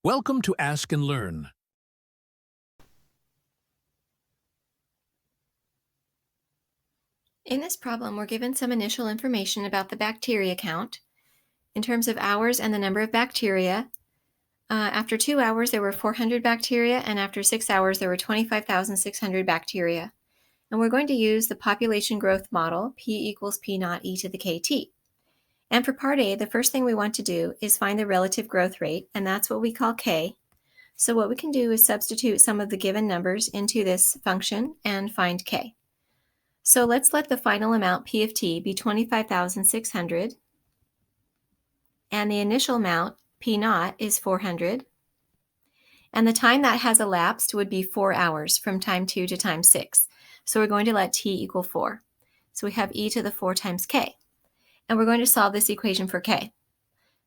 Welcome to Ask and Learn. In this problem, we're given some initial information about the bacteria count in terms of hours and the number of bacteria. After 2 hours, there were 400 bacteria, and after 6 hours, there were 25,600 bacteria. And we're going to use the population growth model, P equals P naught e to the KT. And for part A, the first thing we want to do is find the relative growth rate, and that's what we call K. So what we can do is substitute some of the given numbers into this function and find K. So let's let the final amount, P of t, be 25,600, and the initial amount, P naught, is 400, and the time that has elapsed would be 4 hours from time 2 to time 6. So we're going to let t equal 4. So we have e to the 4 times k, and we're going to solve this equation for k.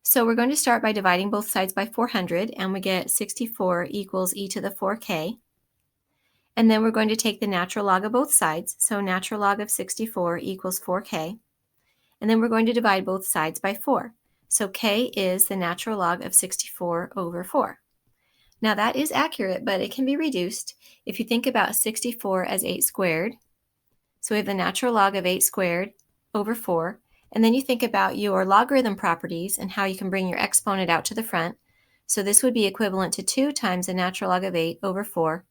So we're going to start by dividing both sides by 400, and we get 64 equals e to the 4k. And then we're going to take the natural log of both sides, so natural log of 64 equals 4k. And then we're going to divide both sides by 4. So k is the natural log of 64 over 4. Now that is accurate, but it can be reduced if you think about 64 as 8 squared. So we have the natural log of 8 squared over 4. And then you think about your logarithm properties and how you can bring your exponent out to the front. So this would be equivalent to 2 times the natural log of 8 over 4.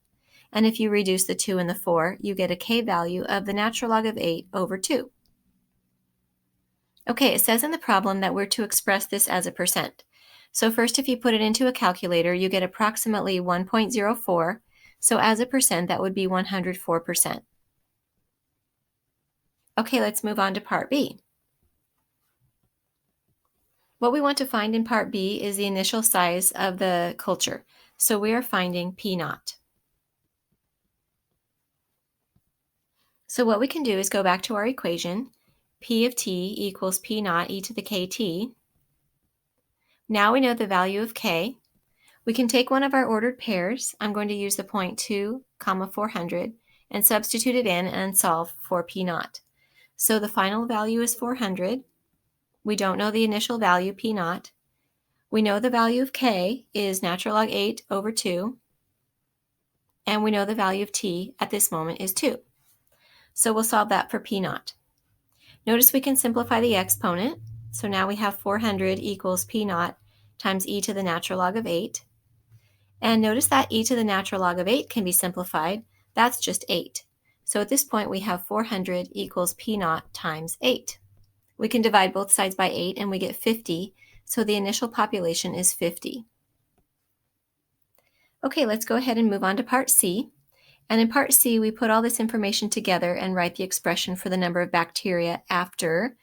And if you reduce the 2 and the 4, you get a k value of the natural log of 8 over 2. Okay, it says in the problem that we're to express this as a percent. So first, if you put it into a calculator, you get approximately 1.04. So as a percent, that would be 104%. Okay, let's move on to part B. What we want to find in part B is the initial size of the culture. So we are finding P naught. So what we can do is go back to our equation. P of t equals P naught e to the KT. Now we know the value of k. We can take one of our ordered pairs. I'm going to use the point 2, 400, and substitute it in and solve for P naught. So the final value is 400. We don't know the initial value, P naught. We know the value of k is natural log 8 over 2. And we know the value of t at this moment is 2. So we'll solve that for P naught. Notice we can simplify the exponent. So now we have 400 equals P naught times e to the natural log of 8. And notice that e to the natural log of 8 can be simplified. That's just 8. So at this point we have 400 equals P naught times 8. We can divide both sides by 8 and we get 50. So the initial population is 50. Okay, let's go ahead and move on to part C. And in part C, we put all this information together and write the expression for the number of bacteria after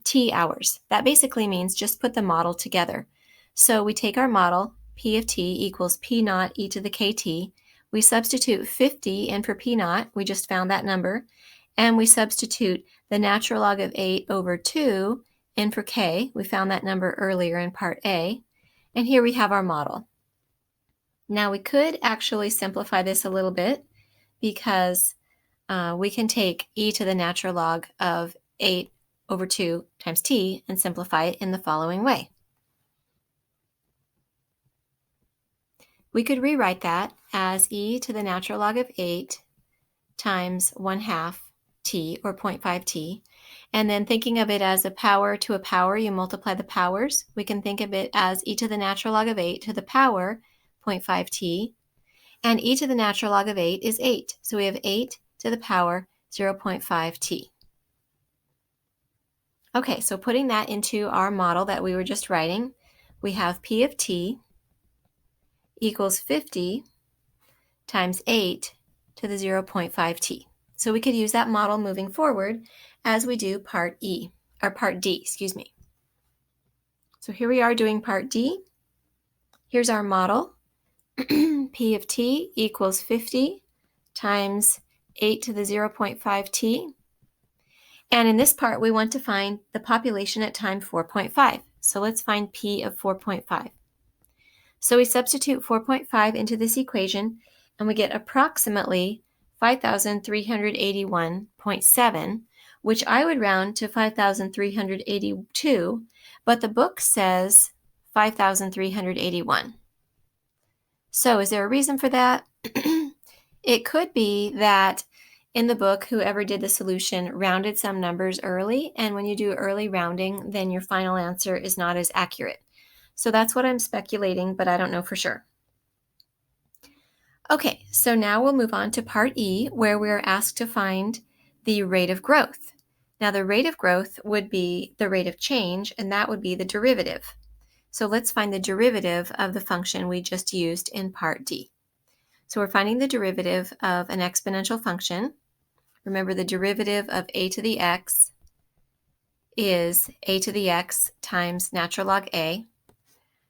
t hours. That basically means just put the model together. So we take our model, P of t equals P naught e to the KT. We substitute 50 in for P naught. We just found that number. And we substitute the natural log of 8 over 2 in for k. We found that number earlier in part A. And here we have our model. Now we could actually simplify this a little bit because we can take e to the natural log of 8 over 2 times t and simplify it in the following way. We could rewrite that as e to the natural log of 8 times 1/2 t, or 0.5 t. And then thinking of it as a power to a power, you multiply the powers. We can think of it as e to the natural log of 8 to the power 0.5 t. And e to the natural log of 8 is 8. So we have 8 to the power 0.5 t. Okay, so putting that into our model that we were just writing, we have P of t equals 50 times 8 to the 0.5 t. So we could use that model moving forward as we do part D. So here we are doing part D. Here's our model. P of t equals 50 times 8 to the 0.5 t. And in this part, we want to find the population at time 4.5. So let's find P of 4.5. So we substitute 4.5 into this equation, and we get approximately 5,381.7, which I would round to 5,382, but the book says 5,381. So is there a reason for that? It could be that in the book, whoever did the solution rounded some numbers early, and when you do early rounding, then your final answer is not as accurate. So that's what I'm speculating, but I don't know for sure. Okay, so now we'll move on to part E, where we're asked to find the rate of growth. Now, the rate of growth would be the rate of change, and that would be the derivative. So let's find the derivative of the function we just used in part D. So we're finding the derivative of an exponential function. Remember, the derivative of a to the x is a to the x times natural log a.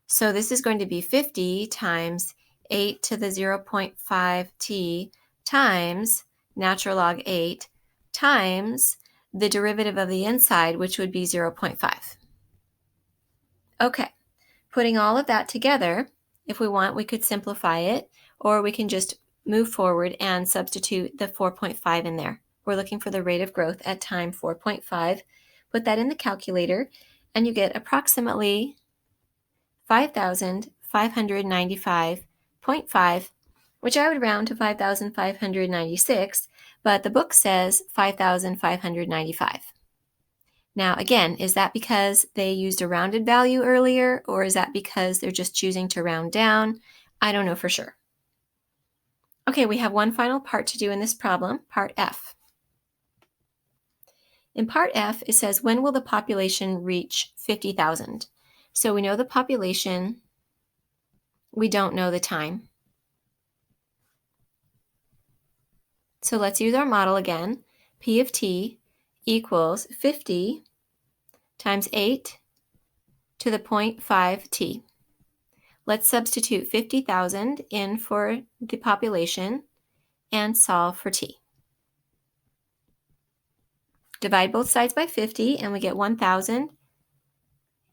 So this is going to be 50 times 8 to the 0.5t times natural log 8 times the derivative of the inside, which would be 0.5. Okay, putting all of that together, if we want, we could simplify it, or we can just move forward and substitute the 4.5 in there. We're looking for the rate of growth at time 4.5. Put that in the calculator, and you get approximately 5,595.5, which I would round to 5,596, but the book says 5,595. Now, again, is that because they used a rounded value earlier, or is that because they're just choosing to round down? I don't know for sure. Okay, we have one final part to do in this problem, part F. In part F, it says, when will the population reach 50,000? So we know the population, we don't know the time. So let's use our model again. P of t equals 50 times 8 to the 0.5t. Let's substitute 50,000 in for the population and solve for t. Divide both sides by 50 and we get 1,000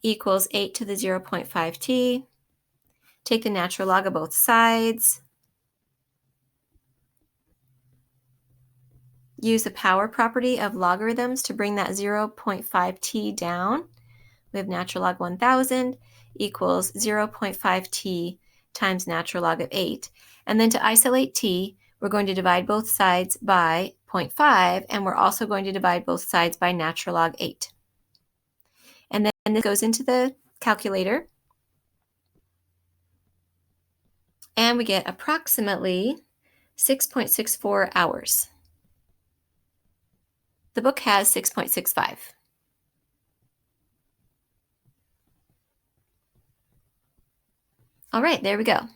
equals 8 to the 0.5t. Take the natural log of both sides. Use the power property of logarithms to bring that 0.5t down. We have natural log 1,000 equals 0.5t times natural log of 8. And then to isolate t, we're going to divide both sides by 0.5, and we're also going to divide both sides by natural log 8. And then this goes into the calculator, and we get approximately 6.64 hours. The book has 6.65. All right, there we go.